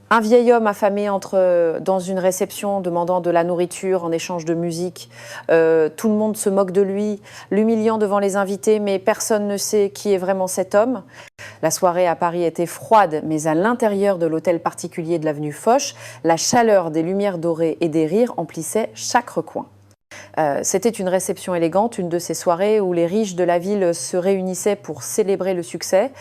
Un vieil homme affamé entre dans une réception demandant de la nourriture en échange de musique. Tout le monde se moque de lui, l'humiliant devant les invités, mais personne ne sait qui est vraiment cet homme. La soirée à Paris était froide, mais à l'intérieur de l'hôtel particulier de l'avenue Foch, la chaleur des lumières dorées et des rires emplissait chaque recoin. C'était une réception élégante, une de ces soirées où les riches de la ville se réunissaient pour célébrer le succès.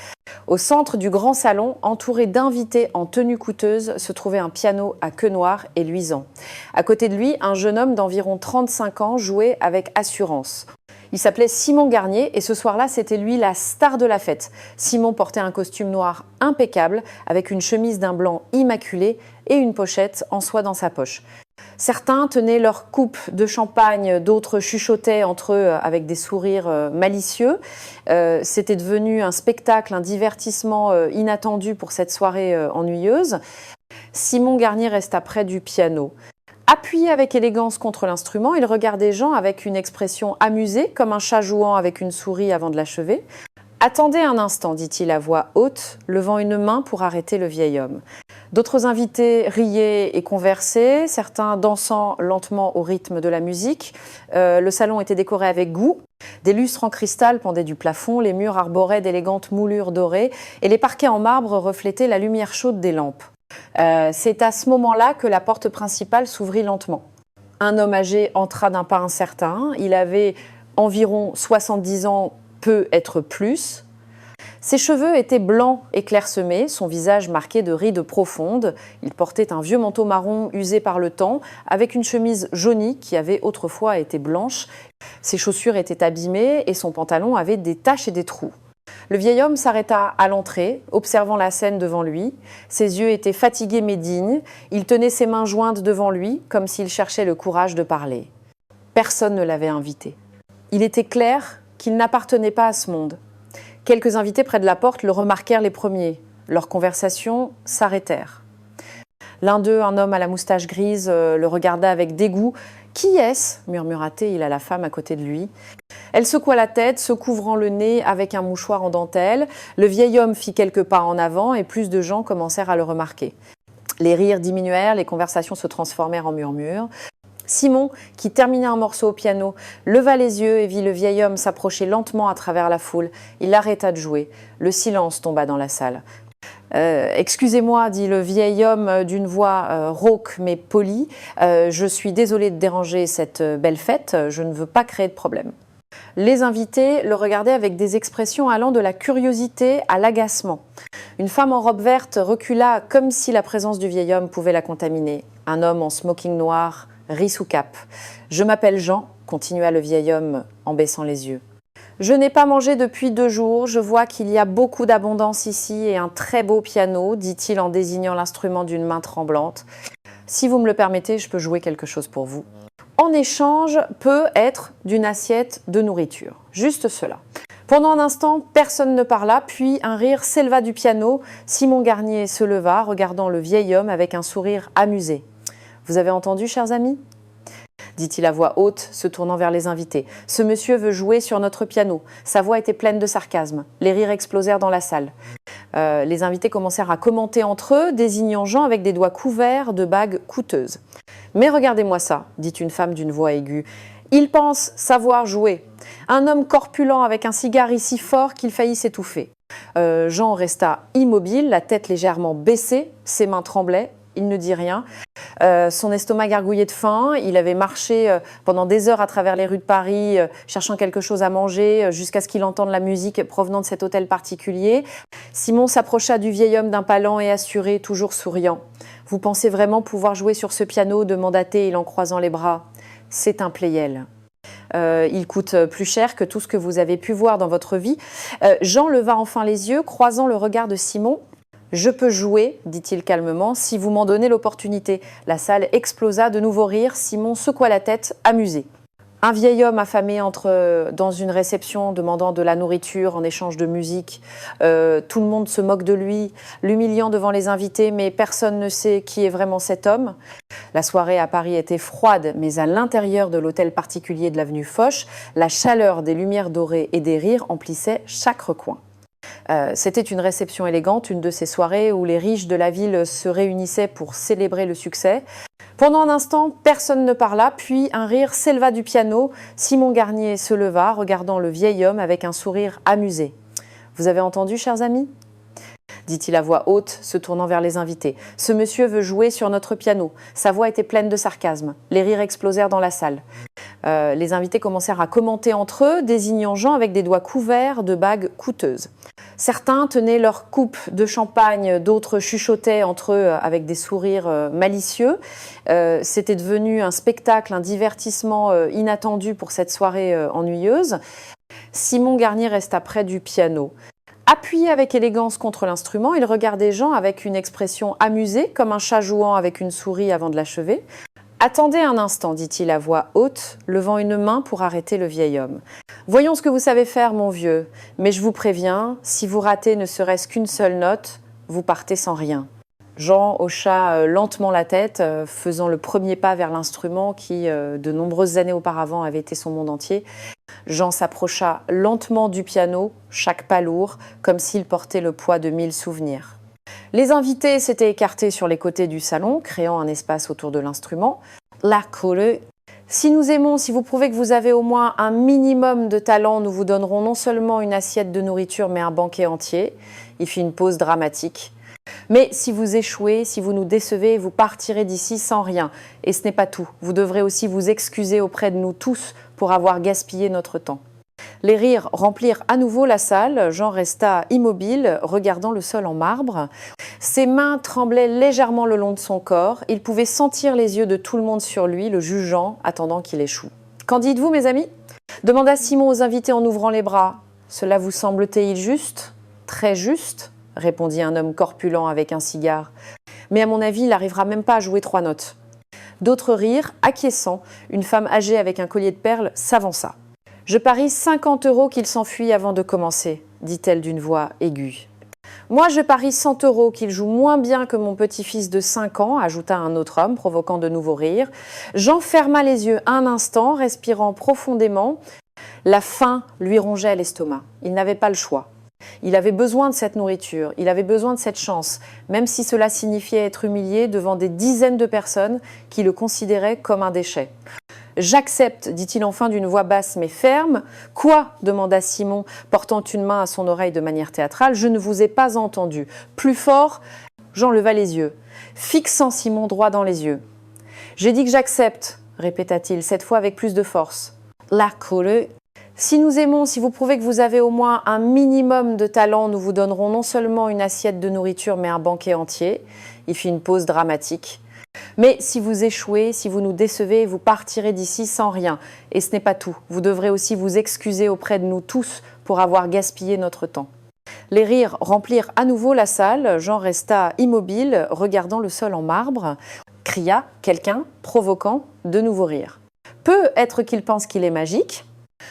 Au centre du grand salon, entouré d'invités en tenue coûteuse, se trouvait un piano à queue noire et luisant. À côté de lui, un jeune homme d'environ 35 ans jouait avec assurance. Il s'appelait Simon Garnier et ce soir-là, c'était lui la star de la fête. Simon portait un costume noir impeccable avec une chemise d'un blanc immaculé et une pochette en soie dans sa poche. Certains tenaient leur coupe de champagne, d'autres chuchotaient entre eux avec des sourires malicieux. C'était devenu un spectacle, un divertissement inattendu pour cette soirée ennuyeuse. Simon Garnier resta près du piano. Appuyé avec élégance contre l'instrument, il regardait Jean avec une expression amusée, comme un chat jouant avec une souris avant de l'achever. « Attendez un instant », dit-il à voix haute, levant une main pour arrêter le vieil homme. D'autres invités riaient et conversaient, certains dansant lentement au rythme de la musique. Le salon était décoré avec goût. Des lustres en cristal pendaient du plafond, les murs arboraient d'élégantes moulures dorées et les parquets en marbre reflétaient la lumière chaude des lampes. C'est à ce moment-là que la porte principale s'ouvrit lentement. Un homme âgé entra d'un pas incertain. Il avait environ 70 ans, peut être plus. Ses cheveux étaient blancs et clairsemés, son visage marqué de rides profondes. Il portait un vieux manteau marron usé par le temps, avec une chemise jaunie qui avait autrefois été blanche. Ses chaussures étaient abîmées et son pantalon avait des taches et des trous. Le vieil homme s'arrêta à l'entrée, observant la scène devant lui. Ses yeux étaient fatigués mais dignes. Il tenait ses mains jointes devant lui, comme s'il cherchait le courage de parler. Personne ne l'avait invité. Il était clair qu'il n'appartenait pas à ce monde. Quelques invités près de la porte le remarquèrent les premiers. Leurs conversations s'arrêtèrent. L'un d'eux, un homme à la moustache grise, le regarda avec dégoût. « Qui est-ce » murmura-t-il à la femme à côté de lui. Elle secoua la tête, se couvrant le nez avec un mouchoir en dentelle. Le vieil homme fit quelques pas en avant et plus de gens commencèrent à le remarquer. Les rires diminuèrent, les conversations se transformèrent en murmures. Simon, qui terminait un morceau au piano, leva les yeux et vit le vieil homme s'approcher lentement à travers la foule. Il arrêta de jouer. Le silence tomba dans la salle. « Excusez-moi », dit le vieil homme d'une voix rauque mais polie. « Je suis désolé de déranger cette belle fête. Je ne veux pas créer de problème. » Les invités le regardaient avec des expressions allant de la curiosité à l'agacement. Une femme en robe verte recula comme si la présence du vieil homme pouvait la contaminer. Un homme en smoking noir rit sous cape. « Je m'appelle Jean », continua le vieil homme en baissant les yeux. « Je n'ai pas mangé depuis 2 jours. Je vois qu'il y a beaucoup d'abondance ici et un très beau piano, dit-il en désignant l'instrument d'une main tremblante. Si vous me le permettez, je peux jouer quelque chose pour vous. En échange peut être d'une assiette de nourriture. Juste cela. » Pendant un instant, personne ne parla, puis un rire s'éleva du piano. Simon Garnier se leva, regardant le vieil homme avec un sourire amusé. « Vous avez entendu, chers amis ?» dit-il à voix haute, se tournant vers les invités. « Ce monsieur veut jouer sur notre piano. » Sa voix était pleine de sarcasme. Les rires explosèrent dans la salle. Les invités commencèrent à commenter entre eux, désignant Jean avec des doigts couverts de bagues coûteuses. « Mais regardez-moi ça », dit une femme d'une voix aiguë. « Il pense savoir jouer. Un homme corpulent avec un cigare si fort qu'il faillit s'étouffer. » Jean resta immobile, la tête légèrement baissée, ses mains tremblaient. Il ne dit rien. Son estomac gargouillait de faim. Il avait marché pendant des heures à travers les rues de Paris, cherchant quelque chose à manger, jusqu'à ce qu'il entende la musique provenant de cet hôtel particulier. Simon s'approcha du vieil homme d'un pas lent et assuré, toujours souriant. « Vous pensez vraiment pouvoir jouer sur ce piano ?» demanda-t-il en croisant les bras. « C'est un Pleyel. Il coûte plus cher que tout ce que vous avez pu voir dans votre vie. » Jean leva enfin les yeux, croisant le regard de Simon. « Je peux jouer, dit-il calmement, si vous m'en donnez l'opportunité. » La salle explosa de nouveaux rires. Simon secoua la tête, amusé. Un vieil homme affamé entre dans une réception demandant de la nourriture en échange de musique. Tout le monde se moque de lui, l'humiliant devant les invités, mais personne ne sait qui est vraiment cet homme. La soirée à Paris était froide, mais à l'intérieur de l'hôtel particulier de l'avenue Foch, la chaleur des lumières dorées et des rires emplissait chaque recoin. C'était une réception élégante, une de ces soirées où les riches de la ville se réunissaient pour célébrer le succès. Pendant un instant, personne ne parla, puis un rire s'éleva du piano. Simon Garnier se leva, regardant le vieil homme avec un sourire amusé. « Vous avez entendu, chers amis ?» dit-il à voix haute, se tournant vers les invités. « Ce monsieur veut jouer sur notre piano. » Sa voix était pleine de sarcasme. Les rires explosèrent dans la salle. Les invités commencèrent à commenter entre eux, désignant Jean avec des doigts couverts de bagues coûteuses. Certains tenaient leur coupe de champagne, d'autres chuchotaient entre eux avec des sourires malicieux. C'était devenu un spectacle, un divertissement inattendu pour cette soirée ennuyeuse. Simon Garnier resta près du piano. Appuyé avec élégance contre l'instrument, il regardait Jean avec une expression amusée, comme un chat jouant avec une souris avant de l'achever. « Attendez un instant, dit-il à voix haute, levant une main pour arrêter le vieil homme. « Voyons ce que vous savez faire, mon vieux, mais je vous préviens, si vous ratez ne serait-ce qu'une seule note, vous partez sans rien. » Jean hocha lentement la tête, faisant le premier pas vers l'instrument qui, de nombreuses années auparavant, avait été son monde entier. Jean s'approcha lentement du piano, chaque pas lourd, comme s'il portait le poids de 1000 souvenirs. Les invités s'étaient écartés sur les côtés du salon, créant un espace autour de l'instrument. La colle. Si nous aimons, si vous prouvez que vous avez au moins un minimum de talent, nous vous donnerons non seulement une assiette de nourriture, mais un banquet entier. Il fit une pause dramatique. Mais si vous échouez, si vous nous décevez, vous partirez d'ici sans rien. Et ce n'est pas tout. Vous devrez aussi vous excuser auprès de nous tous pour avoir gaspillé notre temps. Les rires remplirent à nouveau la salle. Jean resta immobile, regardant le sol en marbre. Ses mains tremblaient légèrement le long de son corps. Il pouvait sentir les yeux de tout le monde sur lui, le jugeant, attendant qu'il échoue. « Qu'en dites-vous, mes amis ?» demanda Simon aux invités en ouvrant les bras. « Cela vous semble-t-il juste ? Très juste ?» répondit un homme corpulent avec un cigare. « Mais à mon avis, il n'arrivera même pas à jouer 3 notes. » D'autres rirent, acquiesçant. Une femme âgée avec un collier de perles s'avança. « Je parie 50 € qu'il s'enfuit avant de commencer, » dit-elle d'une voix aiguë. « Moi, je parie 100 € qu'il joue moins bien que mon petit-fils de 5 ans, » ajouta un autre homme, provoquant de nouveaux rires. Jean ferma les yeux un instant, respirant profondément. La faim lui rongeait l'estomac. Il n'avait pas le choix. Il avait besoin de cette nourriture, il avait besoin de cette chance, même si cela signifiait être humilié devant des dizaines de personnes qui le considéraient comme un déchet. « J'accepte, dit-il enfin d'une voix basse mais ferme. « Quoi » demanda Simon, portant une main à son oreille de manière théâtrale. « Je ne vous ai pas entendu. » Plus fort, Jean leva les yeux, fixant Simon droit dans les yeux. « J'ai dit que j'accepte, » répéta-t-il, cette fois avec plus de force. « La colle. » Si nous aimons, si vous prouvez que vous avez au moins un minimum de talent, nous vous donnerons non seulement une assiette de nourriture, mais un banquet entier. Il fit une pause dramatique. Mais si vous échouez, si vous nous décevez, vous partirez d'ici sans rien. Et ce n'est pas tout. Vous devrez aussi vous excuser auprès de nous tous pour avoir gaspillé notre temps. Les rires remplirent à nouveau la salle. Jean resta immobile, regardant le sol en marbre. Cria quelqu'un, provoquant de nouveaux rires. Peut être qu'il pense qu'il est magique.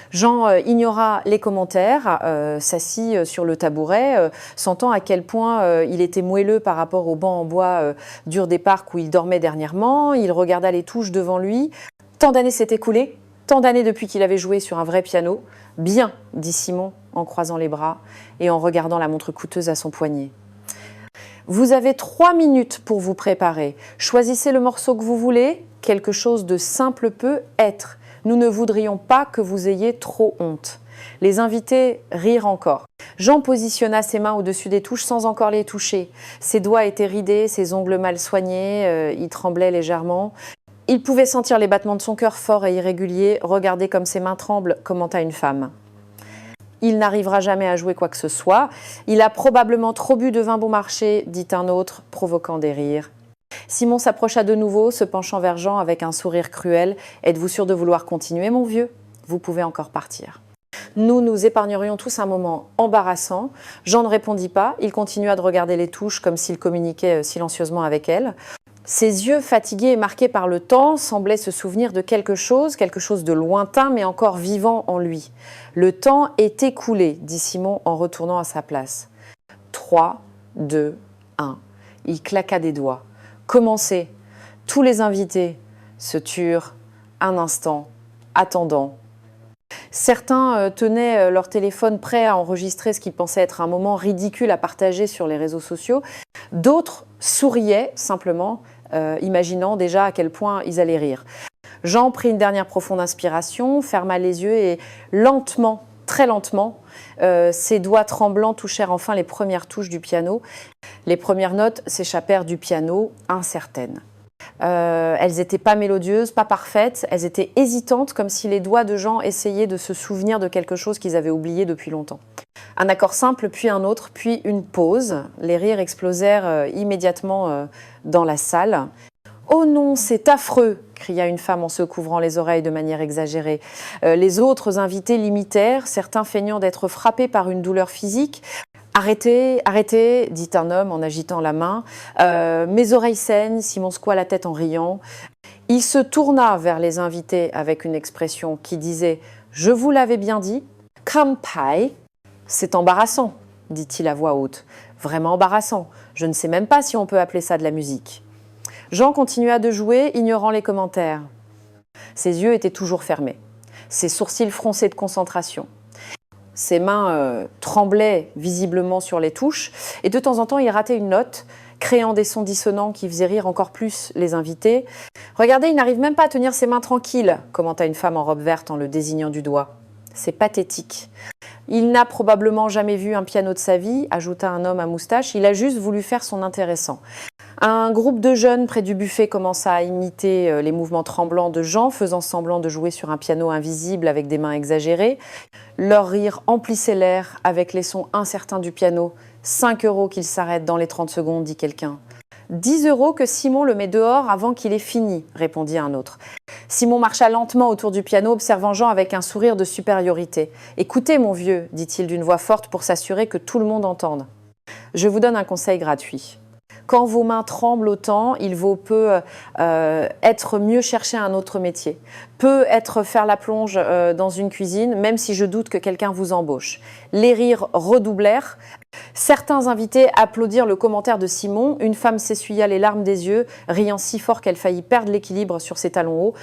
Jean ignora les commentaires, s'assit sur le tabouret, sentant à quel point il était moelleux par rapport au banc en bois dur des parcs où il dormait dernièrement. Il regarda les touches devant lui. Tant d'années s'étaient écoulées, tant d'années depuis qu'il avait joué sur un vrai piano. « Bien », dit Simon en croisant les bras et en regardant la montre coûteuse à son poignet. « Vous avez 3 minutes pour vous préparer. Choisissez le morceau que vous voulez. Quelque chose de simple peut être. Nous ne voudrions pas que vous ayez trop honte. » Les invités rirent encore. Jean positionna ses mains au-dessus des touches sans encore les toucher. Ses doigts étaient ridés, ses ongles mal soignés, il tremblait légèrement. Il pouvait sentir les battements de son cœur forts et irréguliers. Regardez comme ses mains tremblent, commenta une femme. Il n'arrivera jamais à jouer quoi que ce soit. Il a probablement trop bu de vin bon marché, dit un autre, provoquant des rires. Simon s'approcha de nouveau, se penchant vers Jean avec un sourire cruel. « Êtes-vous sûr de vouloir continuer, mon vieux ? Vous pouvez encore partir. » Nous nous épargnerions tous un moment embarrassant. Jean ne répondit pas. Il continua de regarder les touches comme s'il communiquait silencieusement avec elle. Ses yeux, fatigués et marqués par le temps, semblaient se souvenir de quelque chose de lointain mais encore vivant en lui. « Le temps est écoulé, » dit Simon en retournant à sa place. 3, 2, 1. Il claqua des doigts. Commencez. Tous les invités se turent un instant, attendant. Certains tenaient leur téléphone prêt à enregistrer ce qu'ils pensaient être un moment ridicule à partager sur les réseaux sociaux. D'autres souriaient simplement, imaginant déjà à quel point ils allaient rire. Jean prit une dernière profonde inspiration, ferma les yeux et lentement, très lentement, ses doigts tremblants touchèrent enfin les premières touches du piano. Les premières notes s'échappèrent du piano, incertaines. Elles n'étaient pas mélodieuses, pas parfaites, elles étaient hésitantes, comme si les doigts de Jean essayaient de se souvenir de quelque chose qu'ils avaient oublié depuis longtemps. Un accord simple, puis un autre, puis une pause. Les rires explosèrent immédiatement dans la salle. « Oh non, c'est affreux !» cria une femme en se couvrant les oreilles de manière exagérée. Les autres invités l'imitèrent, certains feignant d'être frappés par une douleur physique. « Arrêtez, arrêtez !» dit un homme en agitant la main. « Mes oreilles saignent !» Simon secoua la tête en riant. Il se tourna vers les invités avec une expression qui disait « Je vous l'avais bien dit, Kampai !» « C'est embarrassant !» dit-il à voix haute. « Vraiment embarrassant. Je ne sais même pas si on peut appeler ça de la musique. » Jean continua de jouer, ignorant les commentaires. Ses yeux étaient toujours fermés, ses sourcils froncés de concentration. Ses mains tremblaient visiblement sur les touches et de temps en temps il ratait une note, créant des sons dissonants qui faisaient rire encore plus les invités. « Regardez, il n'arrive même pas à tenir ses mains tranquilles », commenta une femme en robe verte en le désignant du doigt. « C'est pathétique. » « Il n'a probablement jamais vu un piano de sa vie », ajouta un homme à moustache. « Il a juste voulu faire son intéressant. » Un groupe de jeunes près du buffet commença à imiter les mouvements tremblants de Jean, faisant semblant de jouer sur un piano invisible avec des mains exagérées. Leur rire emplissait l'air avec les sons incertains du piano. « 5 € qu'il s'arrête dans les 30 secondes, dit quelqu'un. « 10 € que Simon le met dehors avant qu'il ait fini, répondit un autre. Simon marcha lentement autour du piano, observant Jean avec un sourire de supériorité. « Écoutez, mon vieux, dit-il d'une voix forte pour s'assurer que tout le monde entende. Je vous donne un conseil gratuit. Quand vos mains tremblent autant, il vaut peu être mieux chercher un autre métier. Peut être faire la plonge dans une cuisine, même si je doute que quelqu'un vous embauche. » Les rires redoublèrent. Certains invités applaudirent le commentaire de Simon. Une femme s'essuya les larmes des yeux, riant si fort qu'elle faillit perdre l'équilibre sur ses talons hauts.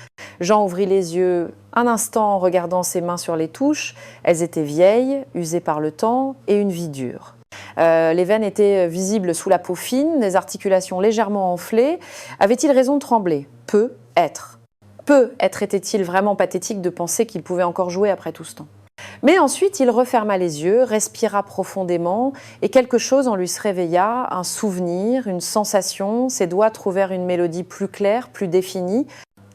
Jean ouvrit les yeux un instant en regardant ses mains sur les touches. Elles étaient vieilles, usées par le temps et une vie dure. Les veines étaient visibles sous la peau fine, les articulations légèrement enflées. Avait-il raison de trembler? Peut-être. Peut-être était-il vraiment pathétique de penser qu'il pouvait encore jouer après tout ce temps. Mais ensuite, il referma les yeux, respira profondément et quelque chose en lui se réveilla, un souvenir, une sensation. Ses doigts trouvèrent une mélodie plus claire, plus définie.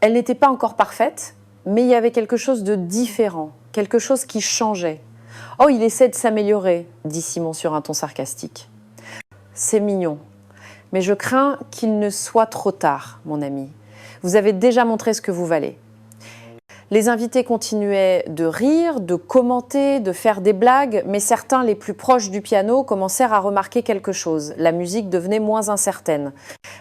Elle n'était pas encore parfaite, mais il y avait quelque chose de différent, quelque chose qui changeait. « Oh, il essaie de s'améliorer », dit Simon sur un ton sarcastique. « C'est mignon, mais je crains qu'il ne soit trop tard, mon ami. Vous avez déjà montré ce que vous valez. » Les invités continuaient de rire, de commenter, de faire des blagues, mais certains, les plus proches du piano, commencèrent à remarquer quelque chose. La musique devenait moins incertaine.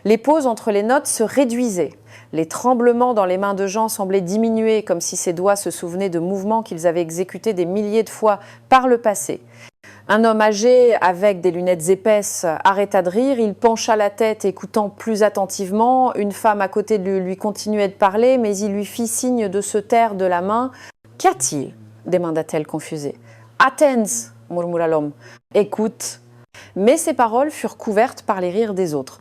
Les pauses entre les notes se réduisaient. Les tremblements dans les mains de Jean semblaient diminuer, comme si ses doigts se souvenaient de mouvements qu'ils avaient exécutés des milliers de fois par le passé. Un homme âgé, avec des lunettes épaisses, arrêta de rire. Il pencha la tête, écoutant plus attentivement. Une femme à côté de lui continuait de parler, mais il lui fit signe de se taire de la main. « Qu'y a-t-il » demanda-t-elle confusée. « Attends » murmura l'homme. « Écoute » Mais ces paroles furent couvertes par les rires des autres.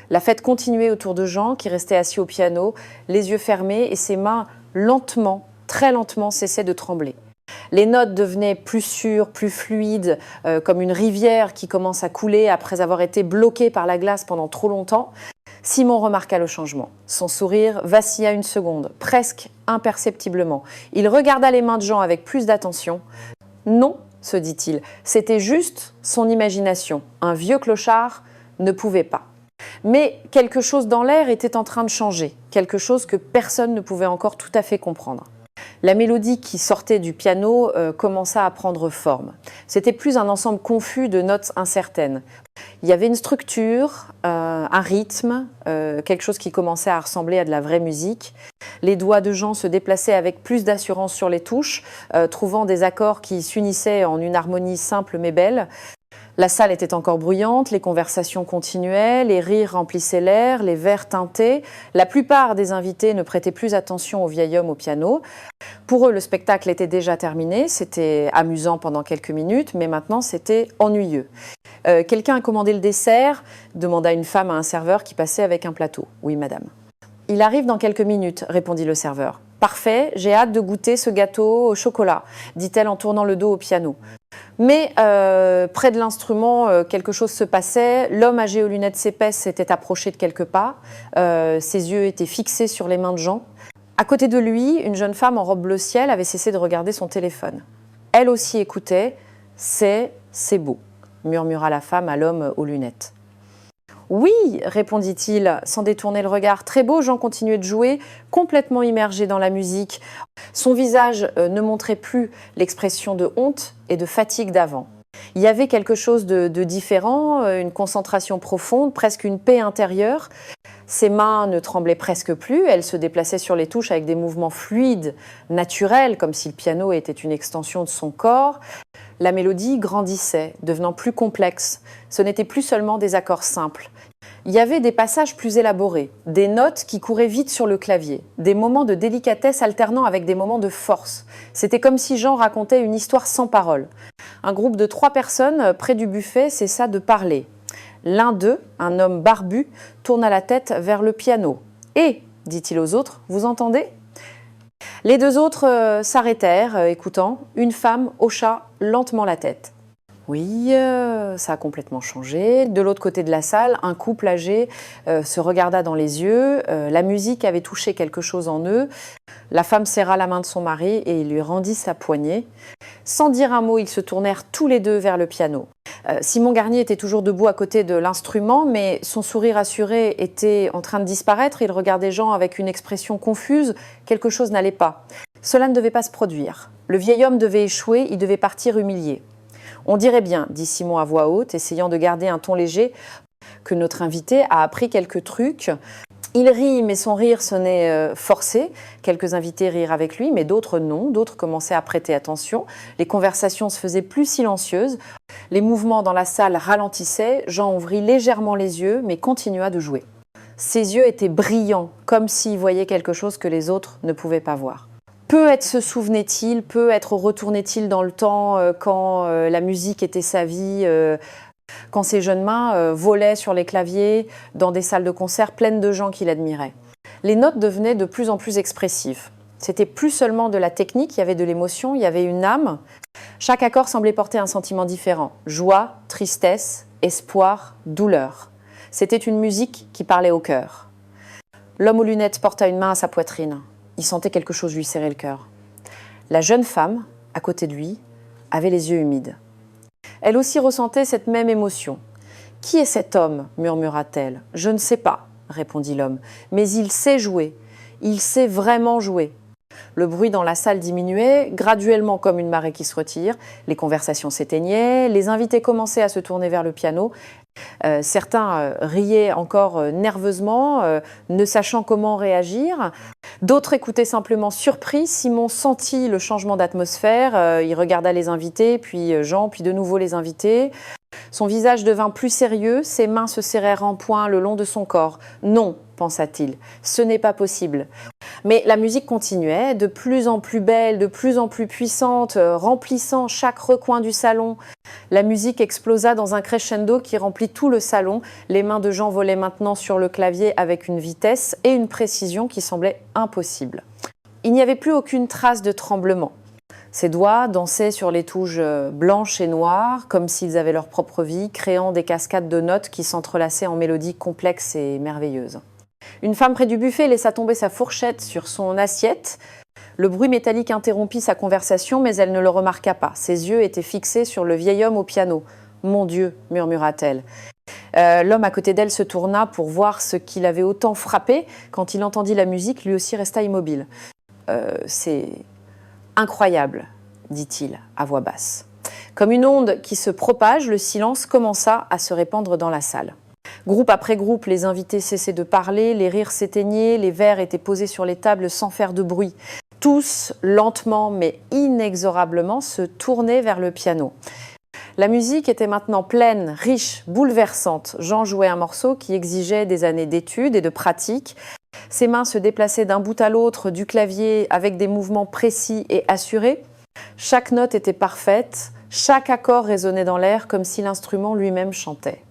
La fête continuait autour de Jean, qui restait assis au piano, les yeux fermés, et ses mains, lentement, très lentement, cessaient de trembler. Les notes devenaient plus sûres, plus fluides, comme une rivière qui commence à couler après avoir été bloquée par la glace pendant trop longtemps. Simon remarqua le changement. Son sourire vacilla une seconde, presque imperceptiblement. Il regarda les mains de Jean avec plus d'attention. « Non », se dit-il, « c'était juste son imagination. Un vieux clochard ne pouvait pas. » Mais quelque chose dans l'air était en train de changer, quelque chose que personne ne pouvait encore tout à fait comprendre. La mélodie qui sortait du piano commença à prendre forme. C'était plus un ensemble confus de notes incertaines. Il y avait une structure, un rythme, quelque chose qui commençait à ressembler à de la vraie musique. Les doigts de Jean se déplaçaient avec plus d'assurance sur les touches, trouvant des accords qui s'unissaient en une harmonie simple mais belle. La salle était encore bruyante, les conversations continuaient, les rires remplissaient l'air, les verres tintaient. La plupart des invités ne prêtaient plus attention au vieil homme au piano. Pour eux, le spectacle était déjà terminé, c'était amusant pendant quelques minutes, mais maintenant c'était ennuyeux. Quelqu'un a commandé le dessert, demanda une femme à un serveur qui passait avec un plateau. « Oui, madame. »« Il arrive dans quelques minutes, » répondit le serveur. « Parfait, j'ai hâte de goûter ce gâteau au chocolat, » dit-elle en tournant le dos au piano. Mais près de l'instrument, quelque chose se passait. L'homme âgé aux lunettes épaisses s'était approché de quelques pas. Ses yeux étaient fixés sur les mains de Jean. À côté de lui, une jeune femme en robe bleu ciel avait cessé de regarder son téléphone. Elle aussi écoutait. « C'est beau », murmura la femme à l'homme aux lunettes. « Oui », répondit-il sans détourner le regard. Très beau, Jean continuait de jouer, complètement immergé dans la musique. Son visage ne montrait plus l'expression de honte et de fatigue d'avant. Il y avait quelque chose de différent, une concentration profonde, presque une paix intérieure. Ses mains ne tremblaient presque plus, elles se déplaçaient sur les touches avec des mouvements fluides, naturels, comme si le piano était une extension de son corps. La mélodie grandissait, devenant plus complexe. Ce n'étaient plus seulement des accords simples. Il y avait des passages plus élaborés, des notes qui couraient vite sur le clavier, des moments de délicatesse alternant avec des moments de force. C'était comme si Jean racontait une histoire sans parole. Un groupe de 3 personnes près du buffet cessa de parler. L'un d'eux, un homme barbu, tourna la tête vers le piano. « Et, dit-il aux autres, vous entendez ?» Les 2 autres s'arrêtèrent, écoutant. Une femme hocha lentement la tête. Oui, ça a complètement changé. De l'autre côté de la salle, un couple âgé se regarda dans les yeux. La musique avait touché quelque chose en eux. La femme serra la main de son mari et il lui rendit sa poignée. Sans dire un mot, ils se tournèrent tous les 2 vers le piano. Simon Garnier était toujours debout à côté de l'instrument, mais son sourire assuré était en train de disparaître. Il regardait Jean avec une expression confuse. Quelque chose n'allait pas. Cela ne devait pas se produire. Le vieil homme devait échouer, il devait partir humilié. « On dirait bien, » dit Simon à voix haute, essayant de garder un ton léger, « que notre invité a appris quelques trucs. » Il rit, mais son rire sonnait forcé. Quelques invités rirent avec lui, mais d'autres non. D'autres commençaient à prêter attention. Les conversations se faisaient plus silencieuses. Les mouvements dans la salle ralentissaient. Jean ouvrit légèrement les yeux, mais continua de jouer. Ses yeux étaient brillants, comme s'il voyait quelque chose que les autres ne pouvaient pas voir. Peut-être se souvenait-il, peut-être retournait-il dans le temps quand la musique était sa vie, quand ses jeunes mains volaient sur les claviers dans des salles de concert pleines de gens qui l'admiraient. Les notes devenaient de plus en plus expressives. C'était plus seulement de la technique, il y avait de l'émotion, il y avait une âme. Chaque accord semblait porter un sentiment différent. Joie, tristesse, espoir, douleur. C'était une musique qui parlait au cœur. L'homme aux lunettes porta une main à sa poitrine. Il sentait quelque chose lui serrer le cœur. La jeune femme, à côté de lui, avait les yeux humides. Elle aussi ressentait cette même émotion. « Qui est cet homme ?» murmura-t-elle. « Je ne sais pas, » répondit l'homme. « Mais il sait jouer. Il sait vraiment jouer. » Le bruit dans la salle diminuait, graduellement comme une marée qui se retire. Les conversations s'éteignaient, les invités commençaient à se tourner vers le piano. Certains riaient encore nerveusement, ne sachant comment réagir. D'autres écoutaient simplement surpris. Simon sentit le changement d'atmosphère. Il regarda les invités, puis Jean, puis de nouveau les invités. Son visage devint plus sérieux, ses mains se serrèrent en poing le long de son corps. « Non », pensa-t-il, « ce n'est pas possible ». Mais la musique continuait, de plus en plus belle, de plus en plus puissante, remplissant chaque recoin du salon. La musique explosa dans un crescendo qui remplit tout le salon. Les mains de Jean volaient maintenant sur le clavier avec une vitesse et une précision qui semblaient impossibles. Il n'y avait plus aucune trace de tremblement. Ses doigts dansaient sur les touches blanches et noires, comme s'ils avaient leur propre vie, créant des cascades de notes qui s'entrelaçaient en mélodies complexes et merveilleuses. Une femme près du buffet laissa tomber sa fourchette sur son assiette. Le bruit métallique interrompit sa conversation, mais elle ne le remarqua pas. Ses yeux étaient fixés sur le vieil homme au piano. « Mon Dieu !» murmura-t-elle. L'homme à côté d'elle se tourna pour voir ce qui l'avait autant frappé. Quand il entendit la musique, lui aussi resta immobile. « C'est incroyable !» dit-il à voix basse. Comme une onde qui se propage, le silence commença à se répandre dans la salle. Groupe après groupe, les invités cessaient de parler, les rires s'éteignaient, les verres étaient posés sur les tables sans faire de bruit. Tous, lentement mais inexorablement, se tournaient vers le piano. La musique était maintenant pleine, riche, bouleversante. Jean jouait un morceau qui exigeait des années d'études et de pratique. Ses mains se déplaçaient d'un bout à l'autre du clavier avec des mouvements précis et assurés. Chaque note était parfaite, chaque accord résonnait dans l'air comme si l'instrument lui-même chantait.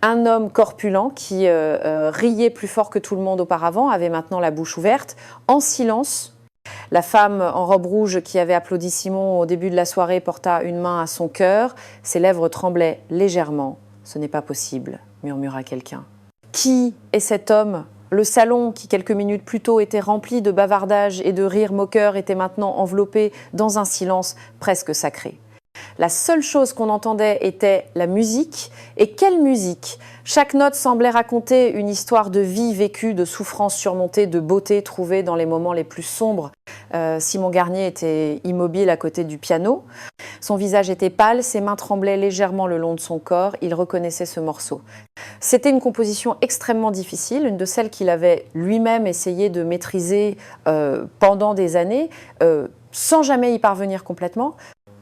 Un homme corpulent qui riait plus fort que tout le monde auparavant avait maintenant la bouche ouverte, en silence. La femme en robe rouge qui avait applaudi Simon au début de la soirée porta une main à son cœur. Ses lèvres tremblaient légèrement. « Ce n'est pas possible », murmura quelqu'un. Qui est cet homme ? Le salon, qui quelques minutes plus tôt était rempli de bavardages et de rires moqueurs, était maintenant enveloppé dans un silence presque sacré. La seule chose qu'on entendait était la musique. Et quelle musique! Chaque note semblait raconter une histoire de vie vécue, de souffrance surmontée, de beauté trouvée dans les moments les plus sombres. Simon Garnier était immobile à côté du piano. Son visage était pâle, ses mains tremblaient légèrement le long de son corps. Il reconnaissait ce morceau. C'était une composition extrêmement difficile, une de celles qu'il avait lui-même essayé de maîtriser pendant des années, sans jamais y parvenir complètement.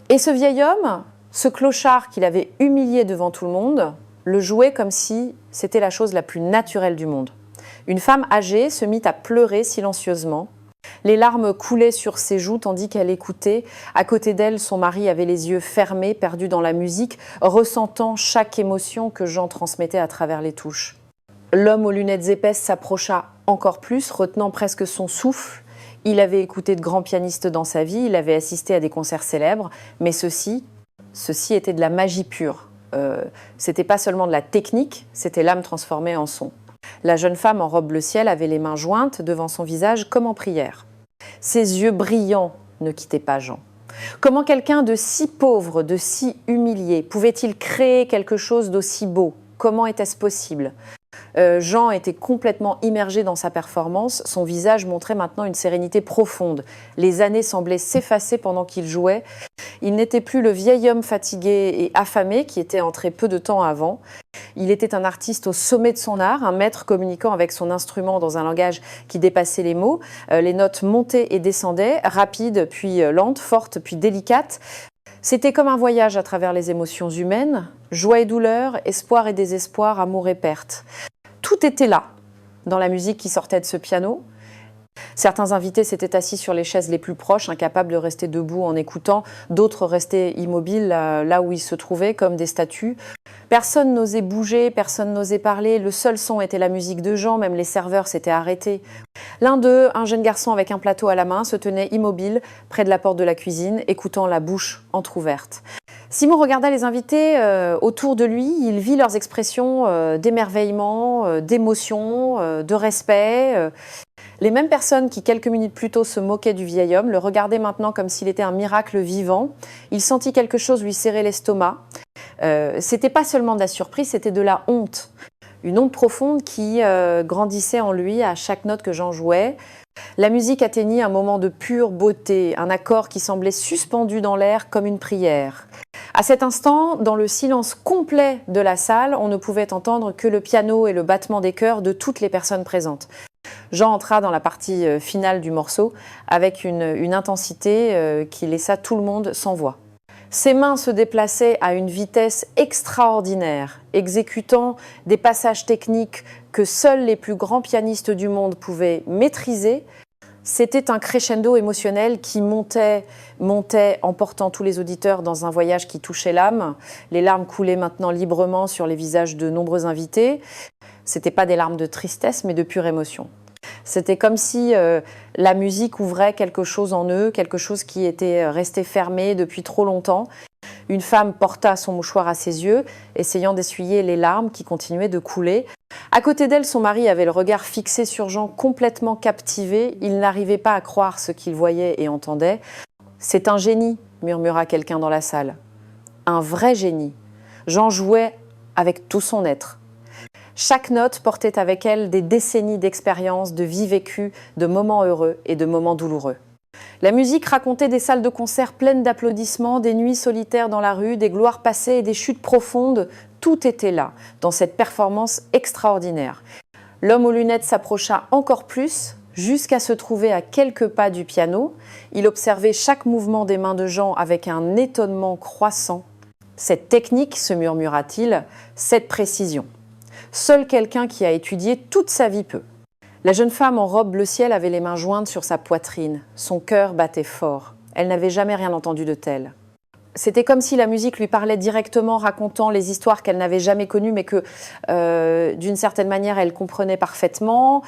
Et ce vieil homme, ce clochard qu'il avait humilié devant tout le monde, le jouait comme si c'était la chose la plus naturelle du monde. Une femme âgée se mit à pleurer silencieusement. Les larmes coulaient sur ses joues tandis qu'elle écoutait. À côté d'elle, son mari avait les yeux fermés, perdu dans la musique, ressentant chaque émotion que Jean transmettait à travers les touches. L'homme aux lunettes épaisses s'approcha encore plus, retenant presque son souffle. Il avait écouté de grands pianistes dans sa vie, il avait assisté à des concerts célèbres, mais ceci était de la magie pure. C'était pas seulement de la technique, c'était l'âme transformée en son. La jeune femme en robe bleu ciel avait les mains jointes devant son visage comme en prière. Ses yeux brillants ne quittaient pas Jean. Comment quelqu'un de si pauvre, de si humilié, pouvait-il créer quelque chose d'aussi beau? Comment était-ce possible? Jean était complètement immergé dans sa performance. Son visage montrait maintenant une sérénité profonde. Les années semblaient s'effacer pendant qu'il jouait. Il n'était plus le vieil homme fatigué et affamé qui était entré peu de temps avant. Il était un artiste au sommet de son art, un maître communiquant avec son instrument dans un langage qui dépassait les mots. Les notes montaient et descendaient, rapides puis lentes, fortes puis délicates. C'était comme un voyage à travers les émotions humaines, joie et douleur, espoir et désespoir, amour et perte. Tout était là, dans la musique qui sortait de ce piano. Certains invités s'étaient assis sur les chaises les plus proches, incapables de rester debout en écoutant. D'autres restaient immobiles là où ils se trouvaient, comme des statues. Personne n'osait bouger, personne n'osait parler. Le seul son était la musique de Jean, même les serveurs s'étaient arrêtés. L'un d'eux, un jeune garçon avec un plateau à la main, se tenait immobile près de la porte de la cuisine, écoutant la bouche entr'ouverte. Simon regarda les invités autour de lui. Il vit leurs expressions d'émerveillement, d'émotion, de respect. Les mêmes personnes qui, quelques minutes plus tôt, se moquaient du vieil homme, le regardaient maintenant comme s'il était un miracle vivant. Il sentit quelque chose lui serrer l'estomac. C'était pas seulement de la surprise, c'était de la honte. Une honte profonde qui grandissait en lui à chaque note que Jean jouait. La musique atteignit un moment de pure beauté, un accord qui semblait suspendu dans l'air comme une prière. À cet instant, dans le silence complet de la salle, on ne pouvait entendre que le piano et le battement des cœurs de toutes les personnes présentes. Jean entra dans la partie finale du morceau avec une intensité qui laissa tout le monde sans voix. Ses mains se déplaçaient à une vitesse extraordinaire, exécutant des passages techniques que seuls les plus grands pianistes du monde pouvaient maîtriser. C'était un crescendo émotionnel qui montait, emportant tous les auditeurs dans un voyage qui touchait l'âme. Les larmes coulaient maintenant librement sur les visages de nombreux invités. C'était pas des larmes de tristesse, mais de pure émotion. C'était comme si la musique ouvrait quelque chose en eux, quelque chose qui était resté fermé depuis trop longtemps. Une femme porta son mouchoir à ses yeux, essayant d'essuyer les larmes qui continuaient de couler. À côté d'elle, son mari avait le regard fixé sur Jean, complètement captivé. Il n'arrivait pas à croire ce qu'il voyait et entendait. « C'est un génie », murmura quelqu'un dans la salle. « Un vrai génie ». Jean jouait avec tout son être. Chaque note portait avec elle des décennies d'expérience, de vie vécue, de moments heureux et de moments douloureux. La musique racontait des salles de concert pleines d'applaudissements, des nuits solitaires dans la rue, des gloires passées et des chutes profondes. Tout était là, dans cette performance extraordinaire. L'homme aux lunettes s'approcha encore plus, jusqu'à se trouver à quelques pas du piano. Il observait chaque mouvement des mains de Jean avec un étonnement croissant. Cette technique, se murmura-t-il, cette précision. Seul quelqu'un qui a étudié toute sa vie peut. La jeune femme en robe bleu ciel avait les mains jointes sur sa poitrine. Son cœur battait fort. Elle n'avait jamais rien entendu de tel. C'était comme si la musique lui parlait directement, racontant les histoires qu'elle n'avait jamais connues, mais que, d'une certaine manière, elle comprenait parfaitement.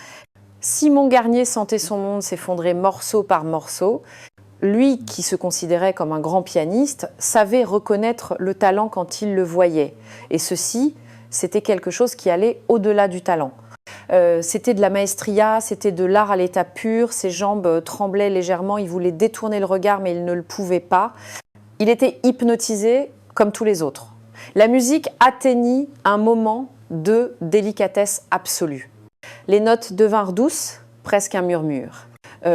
Simon Garnier sentait son monde s'effondrer morceau par morceau. Lui, qui se considérait comme un grand pianiste, savait reconnaître le talent quand il le voyait. Et ceci, c'était quelque chose qui allait au-delà du talent. C'était de la maestria, c'était de l'art à l'état pur. Ses jambes tremblaient légèrement, il voulait détourner le regard, mais il ne le pouvait pas. Il était hypnotisé comme tous les autres. La musique atteignit un moment de délicatesse absolue. Les notes devinrent douces, presque un murmure.